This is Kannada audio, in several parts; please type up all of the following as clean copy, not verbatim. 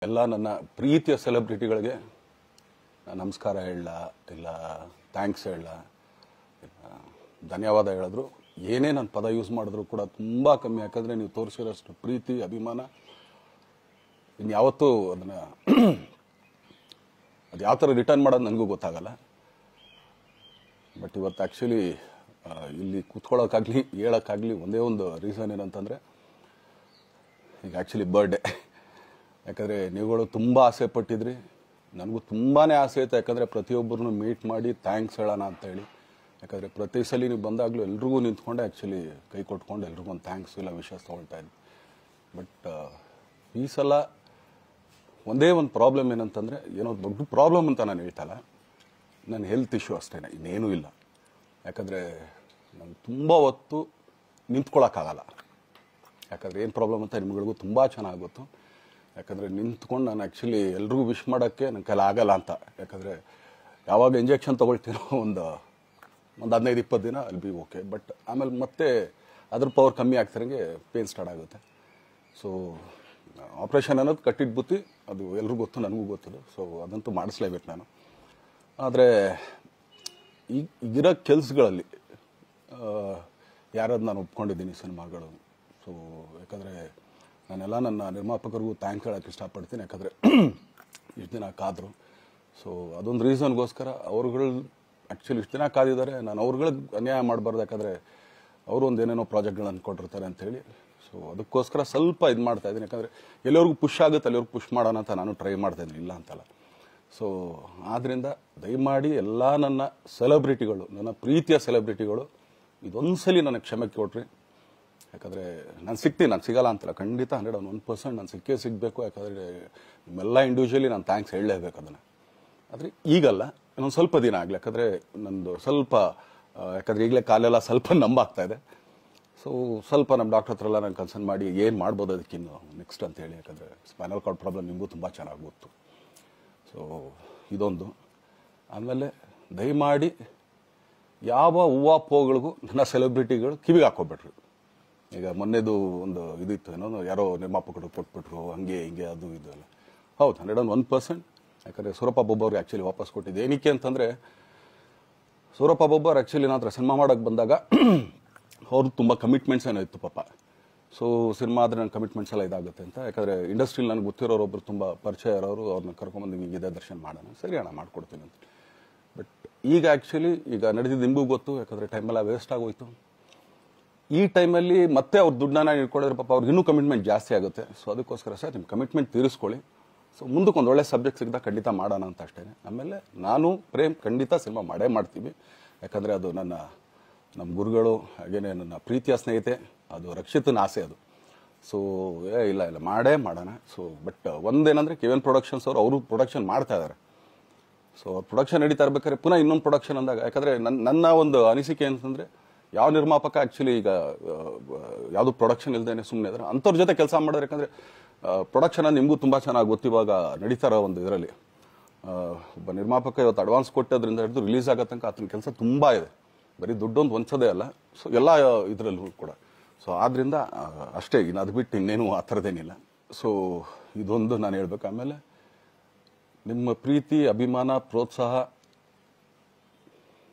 ಎಲ್ಲ ನನ್ನ ಪ್ರೀತಿಯ ಸೆಲೆಬ್ರಿಟಿಗಳಿಗೆ ನಮಸ್ಕಾರ ಹೇಳಲ್ಲ, ಇಲ್ಲ ಥ್ಯಾಂಕ್ಸ್ ಹೇಳಲ್ಲ, ಧನ್ಯವಾದ ಹೇಳಿದ್ರು ಏನೇ ನನ್ನ ಪದ ಯೂಸ್ ಮಾಡಿದ್ರು ಕೂಡ ತುಂಬ ಕಮ್ಮಿ. ಯಾಕಂದರೆ ನೀವು ತೋರಿಸಿರೋಷ್ಟು ಪ್ರೀತಿ ಅಭಿಮಾನ ಇನ್ಯಾವತ್ತೂ ಅದನ್ನು ಅದು ಯಾವ ಥರ ರಿಟರ್ನ್ ಮಾಡೋದು ನನಗೂ ಗೊತ್ತಾಗಲ್ಲ. ಬಟ್ ಇವತ್ತು ಆ್ಯಕ್ಚುಲಿ ಇಲ್ಲಿ ಕೂತ್ಕೊಳ್ಳೋಕ್ಕಾಗಲಿ ಹೇಳೋಕ್ಕಾಗಲಿ ಒಂದೇ ಒಂದು ರೀಸನ್ ಏನಂತಂದರೆ, ಈಗ ಆ್ಯಕ್ಚುಲಿ ಬರ್ಡೇ. ಯಾಕಂದರೆ ನೀವುಗಳು ತುಂಬ ಆಸೆ ಪಟ್ಟಿದ್ರಿ, ನನಗೂ ತುಂಬಾ ಆಸೆ ಇತ್ತು. ಯಾಕಂದರೆ ಪ್ರತಿಯೊಬ್ಬರನ್ನು ಮೀಟ್ ಮಾಡಿ ಥ್ಯಾಂಕ್ಸ್ ಹೇಳೋಣ ಅಂತೇಳಿ. ಯಾಕಂದರೆ ಪ್ರತಿ ಸಲ ನೀವು ಬಂದಾಗಲೂ ಎಲ್ರಿಗೂ ನಿಂತ್ಕೊಂಡೆ ಆ್ಯಕ್ಚುಲಿ ಕೈ ಕೊಟ್ಕೊಂಡು ಎಲ್ರಿಗೂ ಒಂದು ಥ್ಯಾಂಕ್ಸ್ ಇಲ್ಲ ವಿಷಯ ತೊಗೊಳ್ತಾ ಇದ್ದೆ. ಬಟ್ ಈ ಸಲ ಒಂದೇ ಒಂದು ಪ್ರಾಬ್ಲಮ್ ಏನಂತಂದರೆ, ಏನೋ ದೊಡ್ಡ ಪ್ರಾಬ್ಲಮ್ ಅಂತ ನಾನು ಹೇಳ್ತಲ್ಲ, ನನ್ನ ಹೆಲ್ತ್ ಇಶ್ಯೂ ಅಷ್ಟೇ, ಇನ್ನೇನೂ ಇಲ್ಲ. ಯಾಕಂದರೆ ನಾನು ತುಂಬ ಹೊತ್ತು ನಿಂತ್ಕೊಳ್ಳೋಕ್ಕಾಗಲ್ಲ. ಯಾಕಂದರೆ ಏನು ಪ್ರಾಬ್ಲಮ್ ಅಂತ ನಿಮ್ಗಳಿಗೂ ತುಂಬ ಚೆನ್ನಾಗಿ ಗೊತ್ತು. ಯಾಕಂದರೆ ನಿಂತ್ಕೊಂಡು ನಾನು ಆ್ಯಕ್ಚುಲಿ ಎಲ್ರಿಗೂ ವಿಶ್ ಮಾಡೋಕ್ಕೆ ನನ್ನ ಕೈಲಿ ಆಗಲ್ಲ ಅಂತ. ಯಾಕಂದರೆ ಯಾವಾಗ ಇಂಜೆಕ್ಷನ್ ತೊಗೊಳ್ತೀನೋ ಒಂದು 15-20 ದಿನ ಅಲ್ಲಿ ಬಿ ಓಕೆ. ಬಟ್ ಆಮೇಲೆ ಮತ್ತೆ ಅದ್ರ ಪವರ್ ಕಮ್ಮಿ ಆಗ್ತಿರಂಗೆ ಪೇನ್ ಸ್ಟಾರ್ಟ್ ಆಗುತ್ತೆ. ಸೊ ಆಪ್ರೇಷನ್ ಅನ್ನೋದು ಕಟ್ಟಿಟ್ಟು ಬುತ್ತಿ, ಅದು ಎಲ್ರಿಗೂ ಗೊತ್ತು, ನನಗೂ ಗೊತ್ತದು. ಸೊ ಅದಂತೂ ಮಾಡಿಸ್ಲೇಬೇಕು ನಾನು. ಆದರೆ ಈಗಿರೋ ಕೆಲಸಗಳಲ್ಲಿ ಯಾರಾದ್ರು ನಾನು ಒಪ್ಕೊಂಡಿದ್ದೀನಿ ಸಿನಿಮಾಗಳು. ಸೊ ಯಾಕಂದರೆ ನಾನೆಲ್ಲ ನನ್ನ ನಿರ್ಮಾಪಕರಿಗೂ ಥ್ಯಾಂಕ್ ಹೇಳೋಕ್ಕೆ ಇಷ್ಟಪಡ್ತೀನಿ. ಯಾಕಂದರೆ ಇಷ್ಟು ದಿನ ಕಾದರು. ಸೊ ಅದೊಂದು ರೀಸನ್ಗೋಸ್ಕರ ಅವ್ರುಗಳು ಆ್ಯಕ್ಚುಲಿ ಇಷ್ಟು ದಿನ ಕಾದಿದ್ದಾರೆ. ನಾನು ಅವ್ರುಗಳಿಗೆ ಅನ್ಯಾಯ ಮಾಡಬಾರ್ದು. ಯಾಕಂದರೆ ಅವರು ಒಂದು ಏನೇನೋ ಪ್ರಾಜೆಕ್ಟ್ಗಳನ್ನು ಕೊಟ್ಟಿರ್ತಾರೆ ಅಂಥೇಳಿ. ಸೊ ಅದಕ್ಕೋಸ್ಕರ ಸ್ವಲ್ಪ ಇದು ಮಾಡ್ತಾಯಿದ್ದೀನಿ. ಯಾಕಂದರೆ ಎಲ್ಲರಿಗೂ ಪುಷ್ ಆಗುತ್ತೆ ಅಲ್ಲಿವ್ರಿಗೆ ಪುಷ್ ಮಾಡೋಣ ಅಂತ ನಾನು ಟ್ರೈ ಮಾಡ್ತಾಯಿದ್ದೀನಿ, ಇಲ್ಲ ಅಂತಲ್ಲ. ಸೊ ಆದ್ದರಿಂದ ದಯಮಾಡಿ ಎಲ್ಲ ನನ್ನ ಸೆಲೆಬ್ರಿಟಿಗಳು, ನನ್ನ ಪ್ರೀತಿಯ ಸೆಲೆಬ್ರಿಟಿಗಳು, ಇದೊಂದು ಸಲ ನನಗೆ ಕ್ಷಮೆ ಕೊಟ್ರಿ. ಯಾಕಂದರೆ ನಾನು ಸಿಗ್ತೀನಿ, ನಾನು ಸಿಗಲ್ಲ ಅಂತಲ್ಲ, ಖಂಡಿತ 101% ನಾನು ಸಿಕ್ಕೇ ಸಿಗಬೇಕು. ಯಾಕಂದರೆ ನಿಮ್ಮೆಲ್ಲ ಇಂಡಿವಿಜುವಲಿ ನಾನು ಥ್ಯಾಂಕ್ಸ್ ಹೇಳಲೇಬೇಕು ಅದನ್ನು. ಆದರೆ ಈಗಲ್ಲ, ಇನ್ನೊಂದು ಸ್ವಲ್ಪ ದಿನ ಆಗಲಿ. ಯಾಕಂದರೆ ನಂದು ಸ್ವಲ್ಪ ಯಾಕಂದರೆ ಈಗಲೇ ಕಾಲೆಲ್ಲ ಸ್ವಲ್ಪ ನಂಬಾಗ್ತಾ ಇದೆ. ಸೊ ಸ್ವಲ್ಪ ನಮ್ಮ ಡಾಕ್ಟರ್ ಹತ್ರ ಎಲ್ಲ ನಾನು ಕನ್ಸರ್ನ್ ಮಾಡಿ ಏನು ಮಾಡ್ಬೋದು ಅದಕ್ಕಿನ್ನು ನೆಕ್ಸ್ಟ್ ಅಂತೇಳಿ. ಯಾಕಂದರೆ ಸ್ಪೈನಲ್ ಕಾರ್ಡ್ ಪ್ರಾಬ್ಲಮ್ ನಿಮಗೂ ತುಂಬ ಚೆನ್ನಾಗಿ ಗೊತ್ತು. ಸೊ ಇದೊಂದು. ಆಮೇಲೆ ದಯಮಾಡಿ ಯಾವ ಹೂವು ಪೋಗಳಿಗೂ ನನ್ನ ಸೆಲೆಬ್ರಿಟಿಗಳು ಕಿವಿಗೆ ಹಾಕೋಬೇಡ್ರಿ. ಈಗ ಮೊನ್ನೆದು ಒಂದು ಇದಿತ್ತು, ಏನೋ ಯಾರೋ ನಿರ್ಮಾಪಕರು ಕೊಟ್ಬಿಟ್ರು, ಹಂಗೆ ಹಿಂಗೆ ಅದು ಇದು ಎಲ್ಲ. ಹೌದು, 101%. ಯಾಕಂದರೆ ಸೂರಪ್ಪ ಬೊಬ್ಬ ಅವ್ರಿಗೆ ಆ್ಯಕ್ಚುಲಿ ವಾಪಸ್ ಕೊಟ್ಟಿದ್ದೆ. ಏನಕ್ಕೆ ಅಂತಂದರೆ, ಸೂರಪ್ಪ ಬೊಬ್ಬ ಅವ್ರು ಆ್ಯಕ್ಚುಲಿ ನನ್ನ ಹತ್ರ ಸಿನಿಮಾ ಮಾಡೋಕ್ಕೆ ಬಂದಾಗ ಅವ್ರದ್ದು ತುಂಬ ಕಮಿಟ್ಮೆಂಟ್ಸ್ ಏನೋ ಇತ್ತು ಪಾಪ. ಸೊ ಸಿನಿಮಾ ಆದರೆ ನನ್ನ ಕಮಿಟ್ಮೆಂಟ್ಸ್ ಎಲ್ಲ ಇದಾಗುತ್ತೆ ಅಂತ. ಯಾಕಂದರೆ ಇಂಡಸ್ಟ್ರಿಲಿ ನನಗೆ ಗೊತ್ತಿರೋರೊಬ್ಬರು ತುಂಬ ಪರಿಚಯ ಇರೋರು, ಅವ್ರನ್ನ ಕರ್ಕೊಂಬಂದು ಹಿಂಗಿದೆ ದರ್ಶನ ಮಾಡೋಣ, ಸರಿ ಅಣ್ಣ ಮಾಡ್ಕೊಡ್ತೀನಿ ಅಂತ. ಬಟ್ ಈಗ ಆ್ಯಕ್ಚುಲಿ ಈಗ ನಡೆದಿದ್ದು ನಿಮಗೂ ಗೊತ್ತು. ಯಾಕಂದರೆ ಟೈಮೆಲ್ಲ ವೇಸ್ಟ್ ಆಗೋಯ್ತು. ಈ ಟೈಮಲ್ಲಿ ಮತ್ತೆ ಅವ್ರ ದುಡ್ಡನ್ನ ಇಟ್ಕೊಂಡಿದ್ರೆ ಪಾಪ ಅವ್ರಿಗೆ ಇನ್ನೂ ಕಮಿಟ್ಮೆಂಟ್ ಜಾಸ್ತಿ ಆಗುತ್ತೆ. ಸೊ ಅದಕ್ಕೋಸ್ಕರ ಸರ್ ನಿಮ್ಮ ಕಮಿಟ್ಮೆಂಟ್ ತೀರಿಸ್ಕೊಳ್ಳಿ. ಸೊ ಮುಂದಕ್ಕೆ ಒಂದು ಒಳ್ಳೆ ಸಬ್ಜೆಕ್ಟ್ ಸಿಗ್ದಾಗ ಖಂಡಿತ ಮಾಡೋಣ ಅಂತ ಅಷ್ಟೇ. ಆಮೇಲೆ ನಾನು ಪ್ರೇಮ್ ಖಂಡಿತ ಸಿನಿಮಾ ಮಾಡೇ ಮಾಡ್ತೀವಿ. ಯಾಕಂದರೆ ಅದು ನಮ್ಮ ಗುರುಗಳು, ಹಾಗೇನೆ ನನ್ನ ಪ್ರೀತಿಯ ಸ್ನೇಹಿತೆ, ಅದು ರಕ್ಷಿತನ ಆಸೆ ಅದು. ಸೊ ಇಲ್ಲ ಮಾಡೇ ಮಾಡೋಣ. ಸೊ ಬಟ್ ಒಂದೇನಂದರೆ KVN ಪ್ರೊಡಕ್ಷನ್ಸ್ ಅವರು ಪ್ರೊಡಕ್ಷನ್ ಮಾಡ್ತಾ ಇದ್ದಾರೆ. ಸೊ ಅವ್ರು ಪ್ರೊಡಕ್ಷನ್ ನಡೀತಾ ಇರ್ಬೇಕಾದ್ರೆ ಪುನಃ ಇನ್ನೊಂದು ಪ್ರೊಡಕ್ಷನ್ ಅಂದಾಗ, ಯಾಕಂದರೆ ನನ್ನ ಒಂದು ಅನಿಸಿಕೆ ಅಂತಂದರೆ, ಯಾವ ನಿರ್ಮಾಪಕ ಆ್ಯಕ್ಚುಲಿ ಈಗ ಯಾವುದು ಪ್ರೊಡಕ್ಷನ್ ಇಲ್ದೇನೆ ಸುಮ್ಮನೆ ಇದ್ದಾರೆ ಅಂಥವ್ರ ಜೊತೆ ಕೆಲಸ ಮಾಡಿದ್ರೆ. ಯಾಕಂದರೆ ಪ್ರೊಡಕ್ಷನ್ ನಿಮಗೂ ತುಂಬ ಚೆನ್ನಾಗಿ ಗೊತ್ತು. ಇವಾಗ ನಡೀತಾ ಇರೋ ಒಂದು ಇದರಲ್ಲಿ ಒಬ್ಬ ನಿರ್ಮಾಪಕ ಇವತ್ತು ಅಡ್ವಾನ್ಸ್ ಕೊಟ್ಟೋದ್ರಿಂದ ಹಿಡಿದು ರಿಲೀಸ್ ಆಗೋ ತನಕ ಆತನ ಕೆಲಸ ತುಂಬ ಇದೆ. ಬರೀ ದುಡ್ಡೊಂದು ಹೊಂಚೋದೇ ಅಲ್ಲ, ಸೊ ಎಲ್ಲ ಇದರಲ್ಲೂ ಕೂಡ. ಸೊ ಆದ್ದರಿಂದ ಅಷ್ಟೇ, ಇನ್ನು ಅದು ಬಿಟ್ಟು ಇನ್ನೇನು ಆ ಥರದ್ದೇನಿಲ್ಲ. ಸೊ ಇದೊಂದು ನಾನು ಹೇಳ್ಬೇಕು. ಆಮೇಲೆ ನಿಮ್ಮ ಪ್ರೀತಿ, ಅಭಿಮಾನ, ಪ್ರೋತ್ಸಾಹ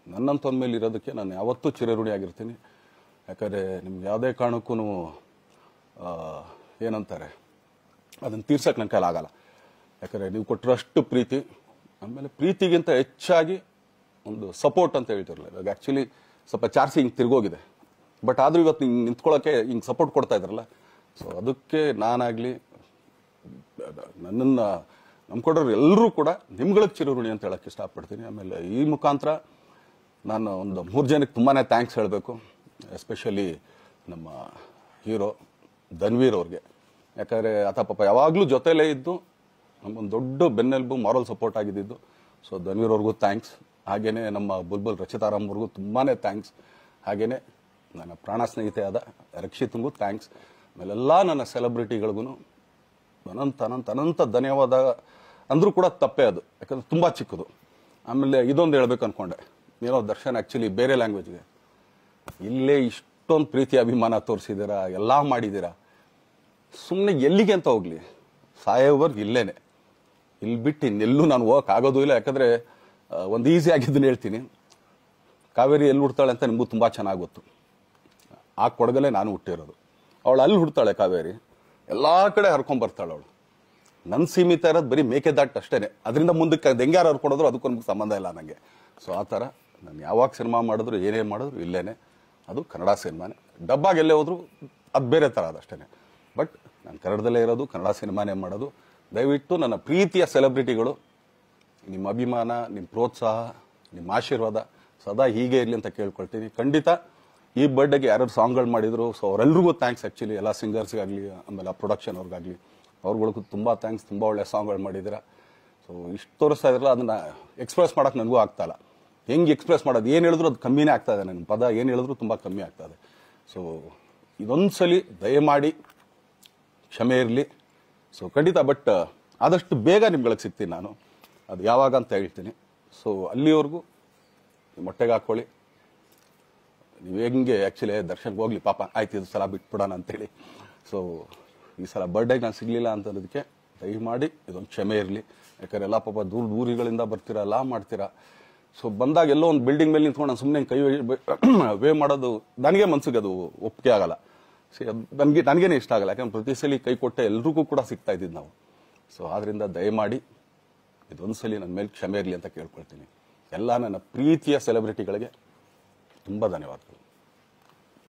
ನನ್ನಂತಂದ ಮೇಲೆ ಇರೋದಕ್ಕೆ ನಾನು ಯಾವತ್ತೂ ಚಿರಋಣಿಯಾಗಿರ್ತೀನಿ. ಯಾಕಂದರೆ ನಿಮ್ಗೆ ಯಾವುದೇ ಕಾರಣಕ್ಕೂ ಏನಂತಾರೆ ಅದನ್ನು ತೀರ್ಸೋಕ್ಕೆ ನನ್ನ ಕೈಲಾಗಲ್ಲ. ಯಾಕಂದರೆ ನೀವು ಕೊಟ್ಟಿರೋಷ್ಟು ಪ್ರೀತಿ, ಆಮೇಲೆ ಪ್ರೀತಿಗಿಂತ ಹೆಚ್ಚಾಗಿ ಒಂದು ಸಪೋರ್ಟ್ ಅಂತ ಹೇಳ್ತಿರಲಿಲ್ಲ. ಇವಾಗ ಆ್ಯಕ್ಚುಲಿ ಸ್ವಲ್ಪ ಚಾರ್ಜ್ ಹಿಂಗೆ ತಿರ್ಗೋಗಿದೆ. ಬಟ್ ಆದರೂ ಇವತ್ತು ಹಿಂಗೆ ನಿಂತ್ಕೊಳ್ಳೋಕ್ಕೆ ಹಿಂಗೆ ಸಪೋರ್ಟ್ ಕೊಡ್ತಾ ಇದ್ರಲ್ಲ. ಸೊ ಅದಕ್ಕೆ ನಾನಾಗಲಿ ನನ್ನನ್ನು ನಂಬ್ಕೊಡೋರು ಎಲ್ಲರೂ ಕೂಡ ನಿಮ್ಗಳಿಗೆ ಚಿರಋಣಿ ಅಂತ ಹೇಳೋಕ್ಕೆ ಇಷ್ಟಪಡ್ತೀನಿ. ಆಮೇಲೆ ಈ ಮುಖಾಂತರ ನಾನು ಒಂದು 3 ಜನಕ್ಕೆ ತುಂಬಾ ಥ್ಯಾಂಕ್ಸ್ ಹೇಳಬೇಕು. ಎಸ್ಪೆಷಲಿ ನಮ್ಮ ಹೀರೋ ಧನ್ವೀರ್ ಅವ್ರಿಗೆ. ಯಾಕಂದರೆ ಆತ ಪಾಪ ಯಾವಾಗಲೂ ಜೊತೆಲೇ ಇದ್ದು ನಮ್ಮೊಂದು ದೊಡ್ಡ ಬೆನ್ನೆಲುಬು, ಮಾರಲ್ ಸಪೋರ್ಟ್ ಆಗಿದ್ದು. ಸೊ ಧನ್ವೀರ್ ಅವ್ರಿಗೂ ಥ್ಯಾಂಕ್ಸ್. ಹಾಗೆಯೇ ನಮ್ಮ ಬುಲ್ಬುಲ್ ರಚಿತಾರಾಮ್ ಅವ್ರಿಗೂ ತುಂಬಾ ಥ್ಯಾಂಕ್ಸ್. ಹಾಗೆಯೇ ನನ್ನ ಪ್ರಾಣ ಸ್ನೇಹಿತೆ ಆದ ರಕ್ಷಿತ್ಗೂ ಥ್ಯಾಂಕ್ಸ್. ಆಮೇಲೆಲ್ಲ ನನ್ನ ಸೆಲೆಬ್ರಿಟಿಗಳಿಗೂ ಅನಂತ ಧನ್ಯವಾದ ಅಂದರೂ ಕೂಡ ತಪ್ಪೇ ಅದು. ಯಾಕಂದರೆ ತುಂಬ ಚಿಕ್ಕದು. ಆಮೇಲೆ ಇದೊಂದು ಹೇಳ್ಬೇಕು ಅಂದ್ಕೊಂಡೆ, ಏನೋ ದರ್ಶನ್ ಆ್ಯಕ್ಚುಲಿ ಬೇರೆ ಲ್ಯಾಂಗ್ವೇಜ್ಗೆ ಇಲ್ಲೇ ಇಷ್ಟೊಂದು ಪ್ರೀತಿ ಅಭಿಮಾನ ತೋರಿಸಿದ್ದೀರಾ, ಎಲ್ಲ ಮಾಡಿದ್ದೀರಾ, ಸುಮ್ಮನೆ ಎಲ್ಲಿಗೆ ಅಂತ ಹೋಗಲಿ. ಸಾಯೋವರ್ಗು ಇಲ್ಲೇನೆ, ಇಲ್ಲಿ ಬಿಟ್ಟು ಇನ್ನೆಲ್ಲೂ ನಾನು ಹೋಗಕ್ಕೆ ಆಗೋದು ಇಲ್ಲ. ಯಾಕಂದರೆ ಒಂದು ಈಸಿ ಆಗಿದ್ದನ್ನು ಹೇಳ್ತೀನಿ, ಕಾವೇರಿ ಎಲ್ಲಿ ಹುಡ್ತಾಳೆ ಅಂತ ನಿಮಗೂ ತುಂಬ ಚೆನ್ನಾಗಿ ಗೊತ್ತು. ಆ ಕೊಡಗಲ್ಲೇ ನಾನು ಹುಟ್ಟಿರೋದು. ಅವಳು ಅಲ್ಲಿ ಹುಡ್ತಾಳೆ ಕಾವೇರಿ, ಎಲ್ಲ ಕಡೆ ಹರ್ಕೊಂಬರ್ತಾಳೆ ಅವಳು. ನನ್ನ ಸೀಮಿತ ಇರೋದು ಬರೀ ಮೇಕೆದಾಟು ಅಷ್ಟೇ, ಅದರಿಂದ ಮುಂದಕ್ಕೆ ಅದು ಹೆಂಗೆ ಯಾರು ಹರ್ಕೊಡೋದ್ರು ಅದಕ್ಕೂ ನಮ್ಗೆ ಸಂಬಂಧ ಇಲ್ಲ ನನಗೆ. ಸೊ ಆ ಥರ ನಾನು ಯಾವಾಗ ಸಿನಿಮಾ ಮಾಡಿದ್ರು ಏನೇ ಮಾಡಿದ್ರು ಇಲ್ಲೇನೆ, ಅದು ಕನ್ನಡ ಸಿನಿಮಾನೇ. ಡಬ್ಬಾಗಿ ಎಲ್ಲೇ ಹೋದ್ರು ಅದು ಬೇರೆ ಥರ ಅದಷ್ಟೇ. ಬಟ್ ನಾನು ಕನ್ನಡದಲ್ಲೇ ಇರೋದು, ಕನ್ನಡ ಸಿನಿಮಾನೇ ಮಾಡೋದು. ದಯವಿಟ್ಟು ನನ್ನ ಪ್ರೀತಿಯ ಸೆಲೆಬ್ರಿಟಿಗಳು, ನಿಮ್ಮ ಅಭಿಮಾನ, ನಿಮ್ಮ ಪ್ರೋತ್ಸಾಹ, ನಿಮ್ಮ ಆಶೀರ್ವಾದ ಸದಾ ಹೀಗೆ ಇರಲಿ ಅಂತ ಕೇಳ್ಕೊಳ್ತೀನಿ. ಖಂಡಿತ ಈ ಬರ್ಡೇಗೆ ಯಾರು ಸಾಂಗ್ಗಳು ಮಾಡಿದ್ರು, ಸೊ ಅವರೆಲ್ರಿಗೂ ಥ್ಯಾಂಕ್ಸ್. ಆ್ಯಕ್ಚುಲಿ ಎಲ್ಲ ಸಿಂಗರ್ಸ್ಗಾಗಲಿ, ಆಮೇಲೆ ಆ ಪ್ರೊಡಕ್ಷನ್ ಅವ್ರಿಗಾಗಲಿ, ಅವ್ರುಗಳಿಗೂ ತುಂಬ ಥ್ಯಾಂಕ್ಸ್. ತುಂಬ ಒಳ್ಳೆ ಸಾಂಗ್ಗಳು ಮಾಡಿದ್ದೀರಾ. ಸೊ ಇಷ್ಟು ತೋರಿಸ್ತಾ ಇದ್ರಲ್ಲ, ಅದನ್ನು ಎಕ್ಸ್ಪ್ರೆಸ್ ಮಾಡೋಕ್ಕೆ ನನಗೂ ಆಗ್ತಾಯಿಲ್ಲ. ಹೆಂಗೆ ಎಕ್ಸ್ಪ್ರೆಸ್ ಮಾಡೋದು, ಏನು ಹೇಳಿದ್ರು ಅದು ಕಮ್ಮಿನೇ ಆಗ್ತಾಯಿದೆ. ನನ್ನ ಪದ ಏನು ಹೇಳಿದ್ರು ತುಂಬ ಕಮ್ಮಿ ಆಗ್ತಾಯಿದೆ. ಸೊ ಇದೊಂದು ಸಲ ದಯಮಾಡಿ ಕ್ಷಮೆ ಇರಲಿ. ಸೊ ಖಂಡಿತ, ಬಟ್ ಆದಷ್ಟು ಬೇಗ ನಿಮ್ಗಳಿಗೆ ಸಿಗ್ತೀನಿ ನಾನು. ಅದು ಯಾವಾಗ ಅಂತ ಹೇಳ್ತೀನಿ. ಸೊ ಅಲ್ಲಿವರೆಗೂ ಮೊಟ್ಟೆಗೆ ಹಾಕ್ಕೊಳ್ಳಿ. ನೀವು ಹೆಂಗೆ ಆ್ಯಕ್ಚುಲಿ ದರ್ಶನ್ಗೆ ಹೋಗ್ಲಿ ಪಾಪ, ಆಯ್ತು ಇದು ಸಲ ಬಿಟ್ಬಿಡೋಣ ಅಂತೇಳಿ. ಸೊ ಈ ಸಲ ಬರ್ಡೇಗೆ ನಾನು ಸಿಗಲಿಲ್ಲ ಅಂತಂದಕ್ಕೆ ದಯಮಾಡಿ ಇದೊಂದು ಕ್ಷಮೆ ಇರಲಿ. ಯಾಕಂದ್ರೆ ಎಲ್ಲ ಪಾಪ ದೂರಗಳಿಂದ ಬರ್ತೀರಾ, ಎಲ್ಲ ಮಾಡ್ತೀರಾ. ಸೊ ಬಂದಾಗ ಎಲ್ಲೋ ಒಂದು ಬಿಲ್ಡಿಂಗ್ ಮೇಲೆ ನಿಂತ್ಕೊಂಡು ನಾನು ಸುಮ್ಮನೆ ಕೈ ವೇ ಮಾಡೋದು ನನಗೆ ಮನ್ಸಿಗೆ ಅದು ಒಪ್ಪಿಗೆ ಆಗಲ್ಲ. ಅದು ನನಗೇನೆ ಇಷ್ಟ ಆಗಲ್ಲ. ಯಾಕಂದ್ರೆ ಪ್ರತಿ ಸಲ ಕೈ ಕೊಟ್ಟೆ ಎಲ್ರಿಗೂ ಕೂಡ ಸಿಗ್ತಾ ಇದ್ದಿದ್ದು ನಾವು. ಸೊ ಆದ್ದರಿಂದ ದಯಮಾಡಿ ಇದೊಂದು ಸಲ ನನ್ನ ಮೇಲೆ ಕ್ಷಮೆ ಇರಲಿ ಅಂತ ಕೇಳ್ಕೊಳ್ತೀನಿ. ಎಲ್ಲ ನನ್ನ ಪ್ರೀತಿಯ ಸೆಲೆಬ್ರಿಟಿಗಳಿಗೆ ತುಂಬ ಧನ್ಯವಾದಗಳು.